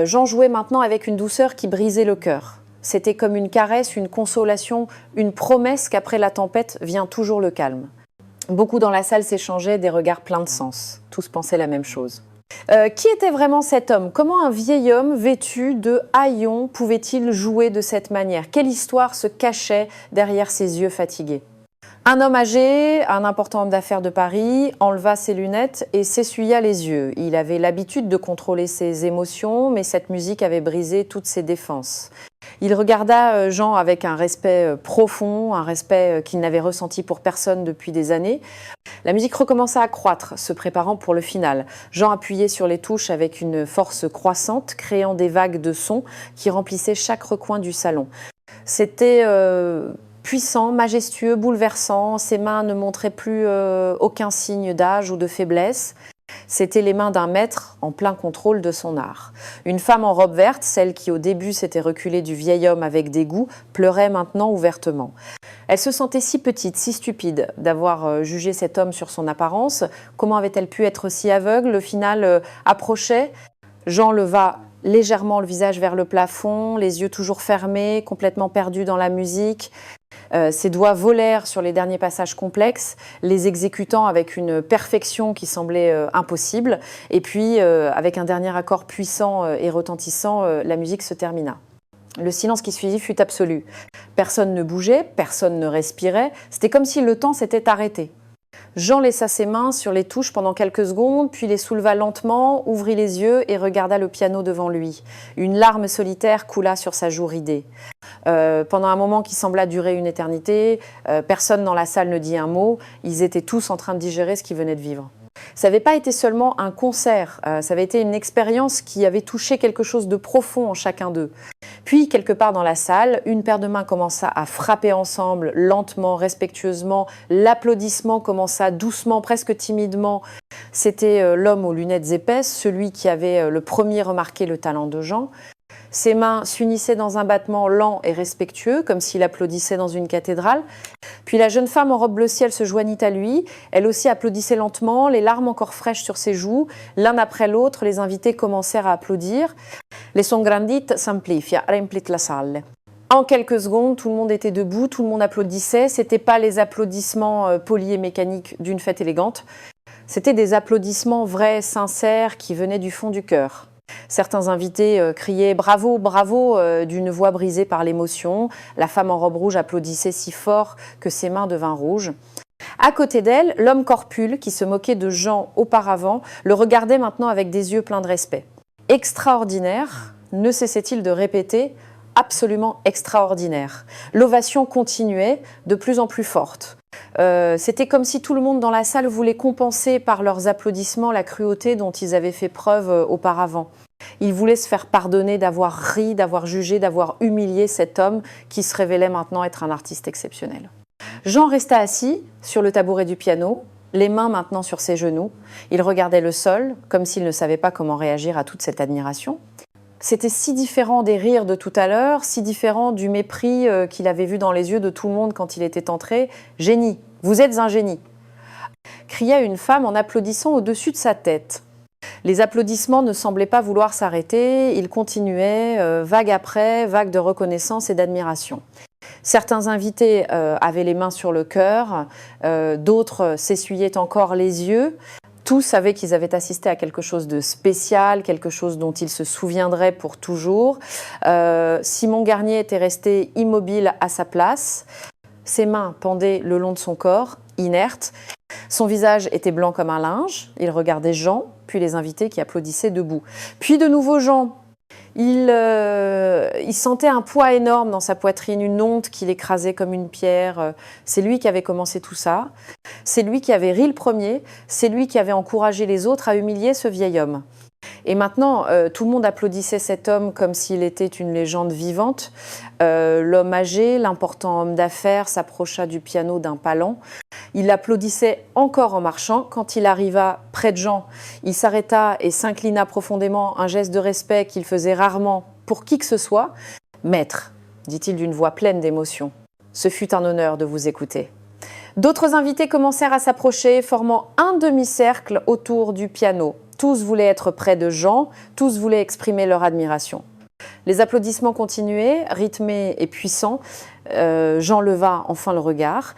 Jean jouait maintenant avec une douceur qui brisait le cœur. C'était comme une caresse, une consolation, une promesse qu'après la tempête vient toujours le calme. Beaucoup dans la salle s'échangeaient des regards pleins de sens. Tous pensaient la même chose. Qui était vraiment cet homme? Comment un vieil homme vêtu de haillons pouvait-il jouer de cette manière? Quelle histoire se cachait derrière ses yeux fatigués? Un homme âgé, un important homme d'affaires de Paris, enleva ses lunettes et s'essuya les yeux. Il avait l'habitude de contrôler ses émotions, mais cette musique avait brisé toutes ses défenses. Il regarda Jean avec un respect profond, un respect qu'il n'avait ressenti pour personne depuis des années. La musique recommença à croître, se préparant pour le final. Jean appuyait sur les touches avec une force croissante, créant des vagues de sons qui remplissaient chaque recoin du salon. C'était puissant, majestueux, bouleversant. Ses mains ne montraient plus aucun signe d'âge ou de faiblesse. C'étaient les mains d'un maître en plein contrôle de son art. Une femme en robe verte, celle qui au début s'était reculée du vieil homme avec dégoût, pleurait maintenant ouvertement. Elle se sentait si petite, si stupide d'avoir jugé cet homme sur son apparence. Comment avait-elle pu être si aveugle? Le final approchait. Jean leva légèrement le visage vers le plafond, les yeux toujours fermés, complètement perdus dans la musique. Ses doigts volèrent sur les derniers passages complexes, les exécutant avec une perfection qui semblait impossible. Et puis, avec un dernier accord puissant et retentissant, la musique se termina. Le silence qui suivit fut absolu. Personne ne bougeait, personne ne respirait. C'était comme si le temps s'était arrêté. Jean laissa ses mains sur les touches pendant quelques secondes, puis les souleva lentement, ouvrit les yeux et regarda le piano devant lui. Une larme solitaire coula sur sa joue ridée. Pendant un moment qui sembla durer une éternité, personne dans la salle ne dit un mot. Ils étaient tous en train de digérer ce qu'ils venaient de vivre. Ça n'avait pas été seulement un concert, ça avait été une expérience qui avait touché quelque chose de profond en chacun d'eux. Puis, quelque part dans la salle, une paire de mains commença à frapper ensemble, lentement, respectueusement. L'applaudissement commença doucement, presque timidement. C'était l'homme aux lunettes épaisses, celui qui avait le premier remarqué le talent de Jean. Ses mains s'unissaient dans un battement lent et respectueux, comme s'il applaudissait dans une cathédrale. Puis la jeune femme en robe bleu ciel se joignit à lui. Elle aussi applaudissait lentement, les larmes encore fraîches sur ses joues. L'un après l'autre, les invités commencèrent à applaudir. Le son grandit s'amplifia, remplit la salle. En quelques secondes, tout le monde était debout, tout le monde applaudissait. Ce n'étaient pas les applaudissements polis et mécaniques d'une fête élégante. C'étaient des applaudissements vrais, sincères, qui venaient du fond du cœur. Certains invités criaient « Bravo, bravo » d'une voix brisée par l'émotion. La femme en robe rouge applaudissait si fort que ses mains devinrent rouges. À côté d'elle, l'homme corpule, qui se moquait de Jean auparavant, le regardait maintenant avec des yeux pleins de respect. Extraordinaire, ne cessait-il de répéter, absolument extraordinaire. L'ovation continuait, de plus en plus forte. C'était comme si tout le monde dans la salle voulait compenser par leurs applaudissements la cruauté dont ils avaient fait preuve auparavant. Ils voulaient se faire pardonner d'avoir ri, d'avoir jugé, d'avoir humilié cet homme qui se révélait maintenant être un artiste exceptionnel. Jean resta assis sur le tabouret du piano, les mains maintenant sur ses genoux. Il regardait le sol, comme s'il ne savait pas comment réagir à toute cette admiration. C'était si différent des rires de tout à l'heure, si différent du mépris qu'il avait vu dans les yeux de tout le monde quand il était entré. « Génie, vous êtes un génie !» cria une femme en applaudissant au-dessus de sa tête. Les applaudissements ne semblaient pas vouloir s'arrêter, ils continuaient, vague après, vague de reconnaissance et d'admiration. Certains invités avaient les mains sur le cœur, d'autres s'essuyaient encore les yeux. Tous savaient qu'ils avaient assisté à quelque chose de spécial, quelque chose dont ils se souviendraient pour toujours. Simon Garnier était resté immobile à sa place. Ses mains pendaient le long de son corps, inertes. Son visage était blanc comme un linge. Il regardait Jean, puis les invités qui applaudissaient debout. Puis de nouveau Jean. Il sentait un poids énorme dans sa poitrine, une honte qui l'écrasait comme une pierre. C'est lui qui avait commencé tout ça. C'est lui qui avait ri le premier. C'est lui qui avait encouragé les autres à humilier ce vieil homme. Et maintenant, tout le monde applaudissait cet homme comme s'il était une légende vivante. L'homme âgé, l'important homme d'affaires, s'approcha du piano d'un pas lent. Il applaudissait encore en marchant. Quand il arriva près de Jean, il s'arrêta et s'inclina profondément, un geste de respect qu'il faisait rarement pour qui que ce soit. « Maître », dit-il d'une voix pleine d'émotion, « ce fut un honneur de vous écouter. » D'autres invités commencèrent à s'approcher, formant un demi-cercle autour du piano. Tous voulaient être près de Jean, tous voulaient exprimer leur admiration. Les applaudissements continuaient, rythmés et puissants. Jean leva enfin le regard.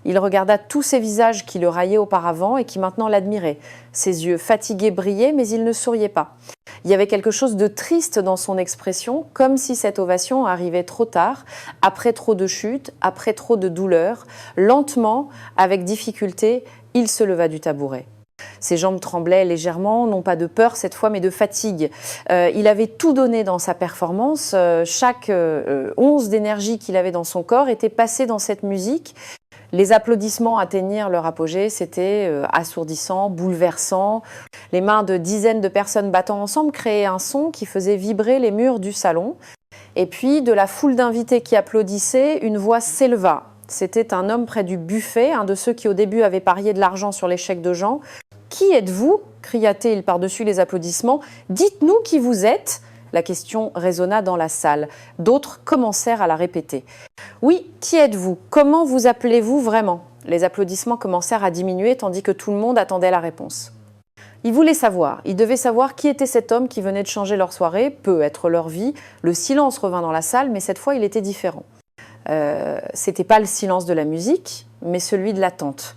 Il regarda tous ces visages qui le raillaient auparavant et qui maintenant l'admiraient. Ses yeux fatigués brillaient, mais il ne souriait pas. Il y avait quelque chose de triste dans son expression, comme si cette ovation arrivait trop tard, après trop de chutes, après trop de douleurs. Lentement, avec difficulté, il se leva du tabouret. Ses jambes tremblaient légèrement, non pas de peur cette fois, mais de fatigue. Il avait tout donné dans sa performance. Chaque once d'énergie qu'il avait dans son corps était passé dans cette musique. Les applaudissements atteignirent leur apogée, c'était assourdissant, bouleversant. Les mains de dizaines de personnes battant ensemble créaient un son qui faisait vibrer les murs du salon. Et puis, de la foule d'invités qui applaudissaient, une voix s'éleva. C'était un homme près du buffet, un de ceux qui au début avaient parié de l'argent sur l'échec de Jean. « Qui êtes-vous » cria-t-il par-dessus les applaudissements. « Dites-nous qui vous êtes » La question résonna dans la salle. D'autres commencèrent à la répéter. « Oui, qui êtes-vous ? Comment vous appelez-vous vraiment » Les applaudissements commencèrent à diminuer tandis que tout le monde attendait la réponse. Ils voulaient savoir, ils devaient savoir qui était cet homme qui venait de changer leur soirée, peut être leur vie. Le silence revint dans la salle, mais cette fois il était différent. C'était pas le silence de la musique, mais celui de l'attente.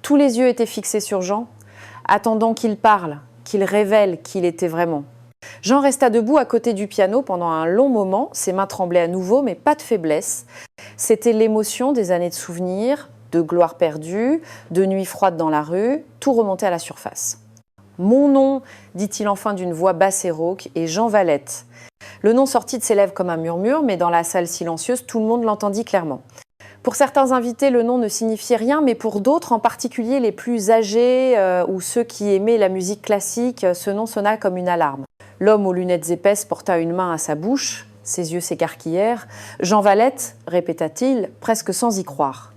Tous les yeux étaient fixés sur Jean, attendant qu'il parle, qu'il révèle qui il était vraiment. Jean resta debout à côté du piano pendant un long moment, ses mains tremblaient à nouveau, mais pas de faiblesse. C'était l'émotion des années de souvenirs, de gloire perdue, de nuits froides dans la rue, tout remontait à la surface. « Mon nom », dit-il enfin d'une voix basse et rauque, est Jean Valette. Le nom sortit de ses lèvres comme un murmure, mais dans la salle silencieuse, tout le monde l'entendit clairement. Pour certains invités, le nom ne signifiait rien, mais pour d'autres, en particulier les plus âgés ou ceux qui aimaient la musique classique, ce nom sonna comme une alarme. L'homme aux lunettes épaisses porta une main à sa bouche, ses yeux s'écarquillèrent. « Jean Valette » répéta-t-il, presque sans y croire.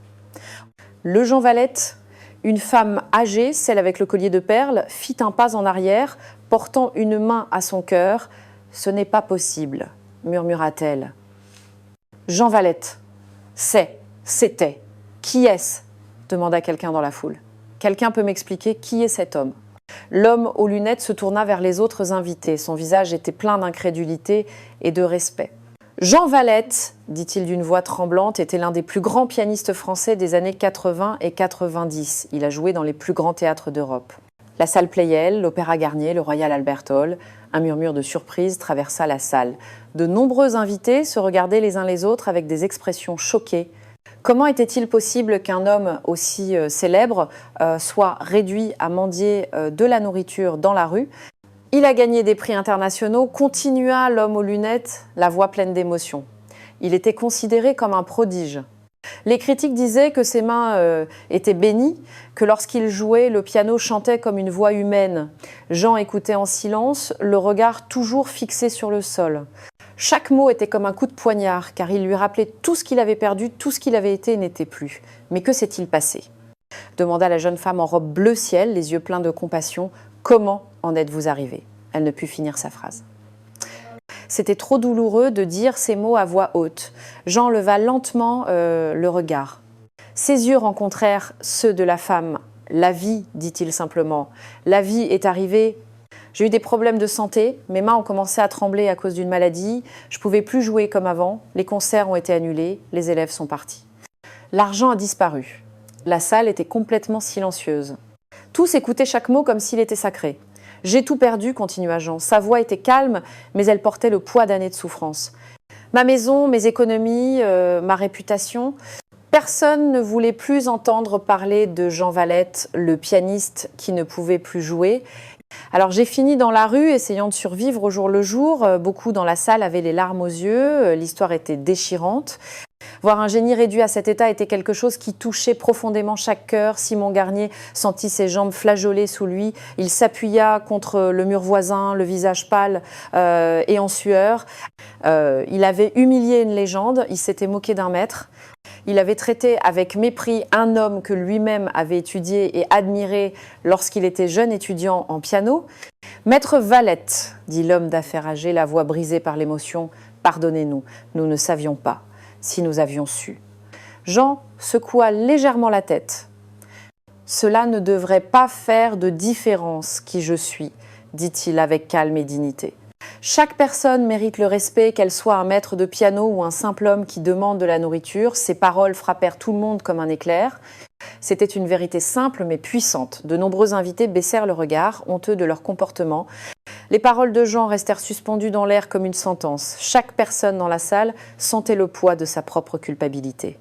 Le Jean Valette, une femme âgée, celle avec le collier de perles, fit un pas en arrière, portant une main à son cœur. « Ce n'est pas possible » murmura-t-elle. « Jean Valette, c'était. Qui est-ce » demanda quelqu'un dans la foule. « Quelqu'un peut m'expliquer qui est cet homme ?» L'homme aux lunettes se tourna vers les autres invités. Son visage était plein d'incrédulité et de respect. « Jean Valette, dit-il d'une voix tremblante, était l'un des plus grands pianistes français des années 80 et 90. Il a joué dans les plus grands théâtres d'Europe. » La salle Pleyel, l'Opéra Garnier, le Royal Albert Hall. Un murmure de surprise traversa la salle. De nombreux invités se regardaient les uns les autres avec des expressions choquées. Comment était-il possible qu'un homme aussi célèbre soit réduit à mendier de la nourriture dans la rue ? Il a gagné des prix internationaux, continua l'homme aux lunettes, la voix pleine d'émotion. Il était considéré comme un prodige. Les critiques disaient que ses mains étaient bénies, que lorsqu'il jouait, le piano chantait comme une voix humaine. Jean écoutait en silence, le regard toujours fixé sur le sol. Chaque mot était comme un coup de poignard, car il lui rappelait tout ce qu'il avait perdu, tout ce qu'il avait été et n'était plus. Mais que s'est-il passé ? Demanda la jeune femme en robe bleu ciel, les yeux pleins de compassion. Comment en êtes-vous arrivé ? Elle ne put finir sa phrase. C'était trop douloureux de dire ces mots à voix haute. Jean leva lentement le regard. Ses yeux rencontrèrent ceux de la femme. « La vie, dit-il simplement. La vie est arrivée. J'ai eu des problèmes de santé, mes mains ont commencé à trembler à cause d'une maladie, je ne pouvais plus jouer comme avant, les concerts ont été annulés, les élèves sont partis. L'argent a disparu. La salle était complètement silencieuse. Tous écoutaient chaque mot comme s'il était sacré. « J'ai tout perdu », continua Jean. Sa voix était calme, mais elle portait le poids d'années de souffrance. « Ma maison, mes économies, ma réputation. Personne ne voulait plus entendre parler de Jean Valette, le pianiste qui ne pouvait plus jouer. Alors j'ai fini dans la rue, essayant de survivre au jour le jour. Beaucoup dans la salle avaient les larmes aux yeux, l'histoire était déchirante. Voir un génie réduit à cet état était quelque chose qui touchait profondément chaque cœur. Simon Garnier sentit ses jambes flageoler sous lui. Il s'appuya contre le mur voisin, le visage pâle et en sueur. Il avait humilié une légende, il s'était moqué d'un maître. Il avait traité avec mépris un homme que lui-même avait étudié et admiré lorsqu'il était jeune étudiant en piano. « Maître Valette, dit l'homme d'affaires âgé, la voix brisée par l'émotion, pardonnez-nous, nous ne savions pas. Si nous avions su. » Jean secoua légèrement la tête. « Cela ne devrait pas faire de différence qui je suis, dit-il avec calme et dignité. Chaque personne mérite le respect, qu'elle soit un maître de piano ou un simple homme qui demande de la nourriture. » Ces paroles frappèrent tout le monde comme un éclair. C'était une vérité simple mais puissante. De nombreux invités baissèrent le regard, honteux de leur comportement. Les paroles de Jean restèrent suspendues dans l'air comme une sentence. Chaque personne dans la salle sentait le poids de sa propre culpabilité.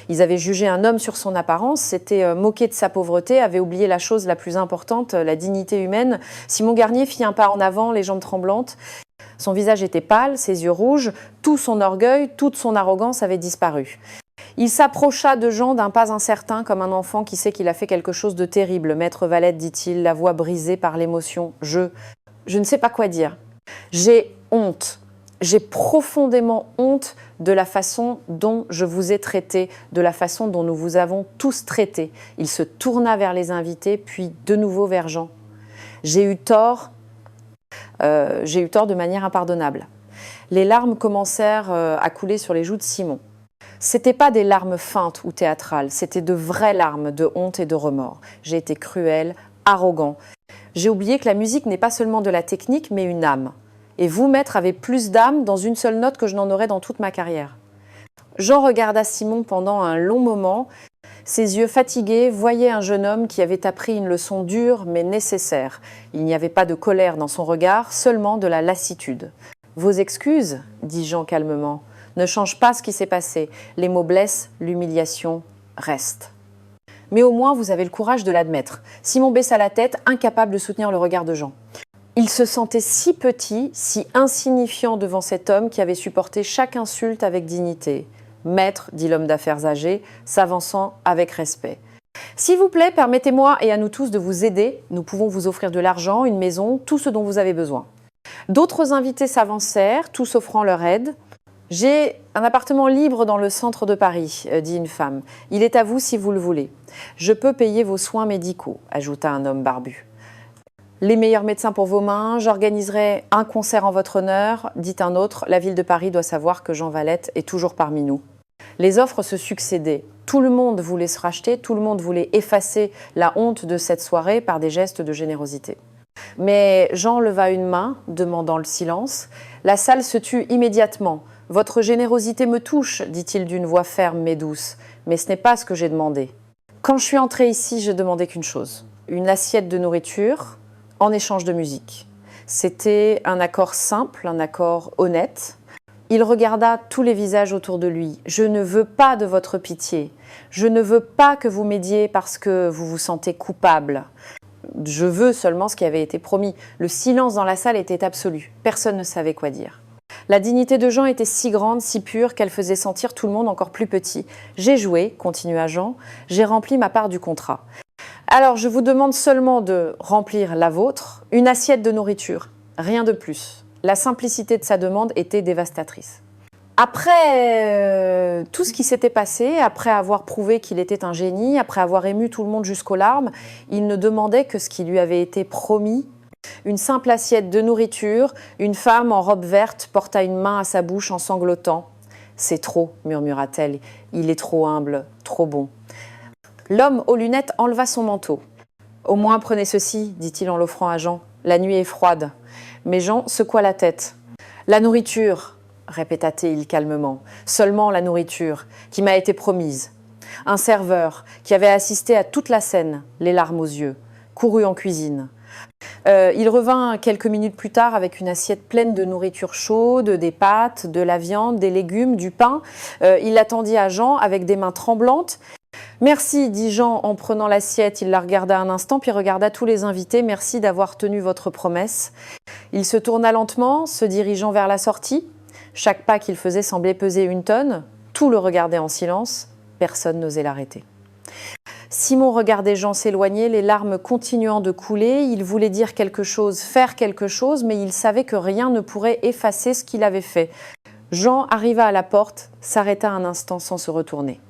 Ils avaient jugé un homme sur son apparence, s'étaient moqués de sa pauvreté, avaient oublié la chose la plus importante, la dignité humaine. Simon Garnier fit un pas en avant, les jambes tremblantes. Son visage était pâle, ses yeux rouges, tout son orgueil, toute son arrogance avait disparu. Il s'approcha de Jean d'un pas incertain, comme un enfant qui sait qu'il a fait quelque chose de terrible. « Maître Valette, dit-il, la voix brisée par l'émotion, je ne sais pas quoi dire. J'ai honte. J'ai profondément honte de la façon dont je vous ai traité, de la façon dont nous vous avons tous traité. » Il se tourna vers les invités, puis de nouveau vers Jean. « J'ai eu tort de manière impardonnable. » Les larmes commencèrent à couler sur les joues de Simon. C'était pas des larmes feintes ou théâtrales, c'était de vraies larmes de honte et de remords. J'ai été cruel, arrogant. J'ai oublié que la musique n'est pas seulement de la technique, mais une âme. Et vous, maître, avez plus d'âme dans une seule note que je n'en aurais dans toute ma carrière. Jean regarda Simon pendant un long moment. Ses yeux fatigués voyaient un jeune homme qui avait appris une leçon dure mais nécessaire. Il n'y avait pas de colère dans son regard, seulement de la lassitude. « Vos excuses, dit Jean calmement, ne changent pas ce qui s'est passé. Les mots blessent, l'humiliation reste. Mais au moins, vous avez le courage de l'admettre. » Simon baissa la tête, incapable de soutenir le regard de Jean. Il se sentait si petit, si insignifiant devant cet homme qui avait supporté chaque insulte avec dignité. « Maître, dit l'homme d'affaires âgé, s'avançant avec respect. S'il vous plaît, permettez-moi et à nous tous de vous aider. Nous pouvons vous offrir de l'argent, une maison, tout ce dont vous avez besoin. » D'autres invités s'avancèrent, tous offrant leur aide. « J'ai un appartement libre dans le centre de Paris, dit une femme. Il est à vous si vous le voulez. Je peux payer vos soins médicaux, ajouta un homme barbu. Les meilleurs médecins pour vos mains, j'organiserai un concert en votre honneur, dit un autre. La ville de Paris doit savoir que Jean Valette est toujours parmi nous. Les offres se succédaient. Tout le monde voulait se racheter, tout le monde voulait effacer la honte de cette soirée par des gestes de générosité. Mais Jean leva une main, demandant le silence. La salle se tut immédiatement. « Votre générosité me touche, dit-il d'une voix ferme mais douce. Mais ce n'est pas ce que j'ai demandé. Quand je suis entrée ici, je demandais qu'une chose. Une assiette de nourriture en échange de musique. C'était un accord simple, un accord honnête. Il regarda tous les visages autour de lui. « Je ne veux pas de votre pitié. Je ne veux pas que vous m'aidiez parce que vous vous sentez coupable. Je veux seulement ce qui avait été promis. » Le silence dans la salle était absolu. Personne ne savait quoi dire. La dignité de Jean était si grande, si pure, qu'elle faisait sentir tout le monde encore plus petit. « J'ai joué, continua Jean, j'ai rempli ma part du contrat. Alors je vous demande seulement de remplir la vôtre, une assiette de nourriture, rien de plus. » La simplicité de sa demande était dévastatrice. Après tout ce qui s'était passé, après avoir prouvé qu'il était un génie, après avoir ému tout le monde jusqu'aux larmes, il ne demandait que ce qui lui avait été promis. Une simple assiette de nourriture, une femme en robe verte porta une main à sa bouche en sanglotant. « C'est trop, murmura-t-elle, il est trop humble, trop bon. » L'homme aux lunettes enleva son manteau. « Au moins prenez ceci, dit-il en l'offrant à Jean. La nuit est froide. » Mais Jean secoua la tête. « La nourriture, répéta-t-il calmement, seulement la nourriture qui m'a été promise. » Un serveur qui avait assisté à toute la scène, les larmes aux yeux, courut en cuisine. Il revint quelques minutes plus tard avec une assiette pleine de nourriture chaude, des pâtes, de la viande, des légumes, du pain. Il l'attendit à Jean avec des mains tremblantes. « Merci », dit Jean en prenant l'assiette. Il la regarda un instant, puis regarda tous les invités. « Merci d'avoir tenu votre promesse. » Il se tourna lentement, se dirigeant vers la sortie. Chaque pas qu'il faisait semblait peser 1 tonne. Tout le regardait en silence. Personne n'osait l'arrêter. Simon regardait Jean s'éloigner, les larmes continuant de couler. Il voulait dire quelque chose, faire quelque chose, mais il savait que rien ne pourrait effacer ce qu'il avait fait. Jean arriva à la porte, s'arrêta un instant sans se retourner.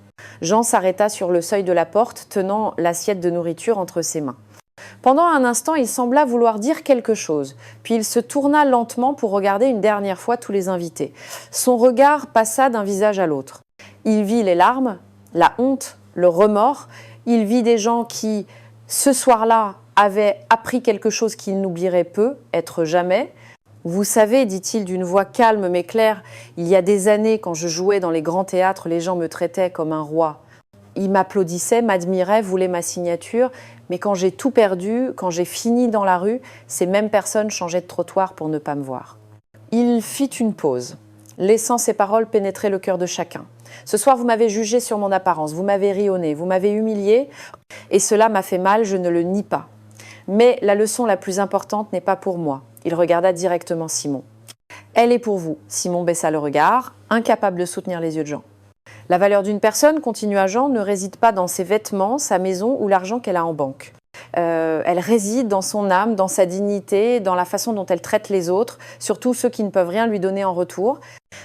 Jean s'arrêta sur le seuil de la porte, tenant l'assiette de nourriture entre ses mains. Pendant un instant, il sembla vouloir dire quelque chose. Puis il se tourna lentement pour regarder une dernière fois tous les invités. Son regard passa d'un visage à l'autre. Il vit les larmes, la honte, le remords. Il vit des gens qui, ce soir-là, avaient appris quelque chose qu'ils n'oublieraient peu, être jamais. « Vous savez, dit-il d'une voix calme mais claire, il y a des années, quand je jouais dans les grands théâtres, les gens me traitaient comme un roi. Ils m'applaudissaient, m'admiraient, voulaient ma signature, mais quand j'ai tout perdu, quand j'ai fini dans la rue, ces mêmes personnes changeaient de trottoir pour ne pas me voir. » Il fit une pause, laissant ses paroles pénétrer le cœur de chacun. « Ce soir, vous m'avez jugé sur mon apparence, vous m'avez ri au nez, vous m'avez humilié, et cela m'a fait mal, je ne le nie pas. Mais la leçon la plus importante n'est pas pour moi. » Il regarda directement Simon. « Elle est pour vous. » Simon baissa le regard, incapable de soutenir les yeux de Jean. « La valeur d'une personne, continua Jean, ne réside pas dans ses vêtements, sa maison ou l'argent qu'elle a en banque. Elle réside dans son âme, dans sa dignité, dans la façon dont elle traite les autres, surtout ceux qui ne peuvent rien lui donner en retour. »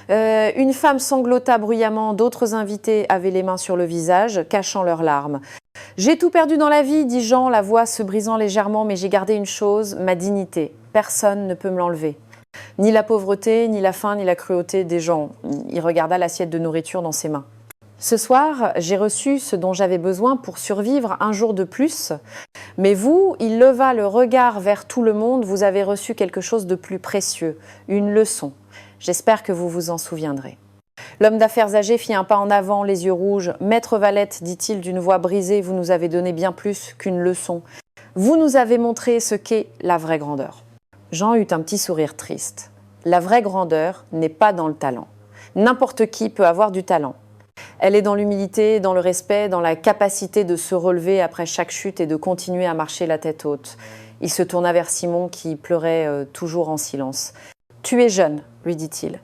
Une femme sanglota bruyamment, d'autres invités avaient les mains sur le visage, cachant leurs larmes. « J'ai tout perdu dans la vie, dit Jean, la voix se brisant légèrement, mais j'ai gardé une chose, ma dignité. Personne ne peut me l'enlever. Ni la pauvreté, ni la faim, ni la cruauté des gens. » Il regarda l'assiette de nourriture dans ses mains. « Ce soir, j'ai reçu ce dont j'avais besoin pour survivre un jour de plus. Mais vous, il leva le regard vers tout le monde, vous avez reçu quelque chose de plus précieux, une leçon. J'espère que vous vous en souviendrez. » L'homme d'affaires âgé fit un pas en avant, les yeux rouges. « Maître Valette, dit-il d'une voix brisée, vous nous avez donné bien plus qu'une leçon. Vous nous avez montré ce qu'est la vraie grandeur. » Jean eut un petit sourire triste. La vraie grandeur n'est pas dans le talent. N'importe qui peut avoir du talent. Elle est dans l'humilité, dans le respect, dans la capacité de se relever après chaque chute et de continuer à marcher la tête haute. Il se tourna vers Simon qui pleurait toujours en silence. « Tu es jeune, lui dit-il.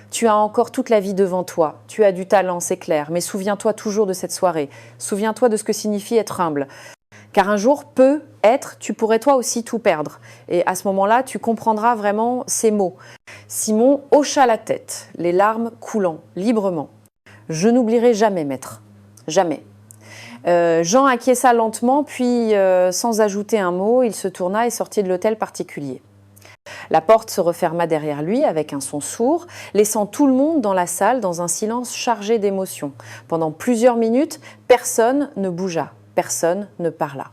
Tu as encore toute la vie devant toi. Tu as du talent, c'est clair, mais souviens-toi toujours de cette soirée. Souviens-toi de ce que signifie être humble. Car un jour, peut-être, tu pourrais toi aussi tout perdre. Et à ce moment-là, tu comprendras vraiment ces mots. » Simon hocha la tête, les larmes coulant librement. « Je n'oublierai jamais, maître. Jamais. » Jean acquiesça lentement, puis, sans ajouter un mot, il se tourna et sortit de l'hôtel particulier. La porte se referma derrière lui avec un son sourd, laissant tout le monde dans la salle dans un silence chargé d'émotions. Pendant plusieurs minutes, personne ne bougea, personne ne parla.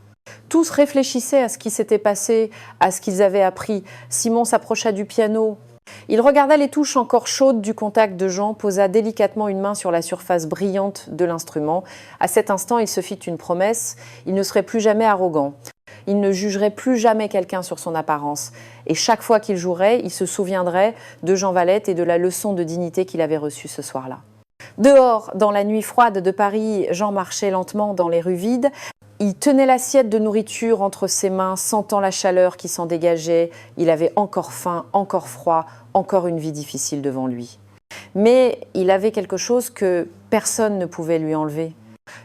Tous réfléchissaient à ce qui s'était passé, à ce qu'ils avaient appris. Simon s'approcha du piano. Il regarda les touches encore chaudes du contact de Jean, posa délicatement une main sur la surface brillante de l'instrument. À cet instant, il se fit une promesse, il ne serait plus jamais arrogant. Il ne jugerait plus jamais quelqu'un sur son apparence. Et chaque fois qu'il jouerait, il se souviendrait de Jean Valette et de la leçon de dignité qu'il avait reçue ce soir-là. Dehors, dans la nuit froide de Paris, Jean marchait lentement dans les rues vides. Il tenait l'assiette de nourriture entre ses mains, sentant la chaleur qui s'en dégageait. Il avait encore faim, encore froid, encore une vie difficile devant lui. Mais il avait quelque chose que personne ne pouvait lui enlever.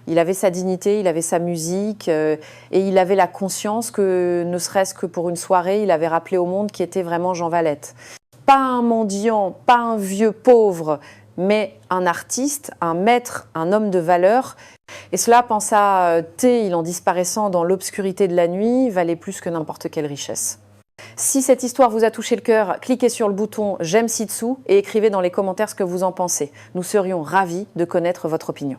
Il avait sa dignité, il avait sa musique et il avait la conscience que, ne serait-ce que pour une soirée, il avait rappelé au monde qui était vraiment Jean Valette. Pas un mendiant, pas un vieux pauvre, mais un artiste, un maître, un homme de valeur. Et cela, pensa T, il en disparaissant dans l'obscurité de la nuit, valait plus que n'importe quelle richesse. Si cette histoire vous a touché le cœur, cliquez sur le bouton « J'aime ci-dessous » et écrivez dans les commentaires ce que vous en pensez. Nous serions ravis de connaître votre opinion.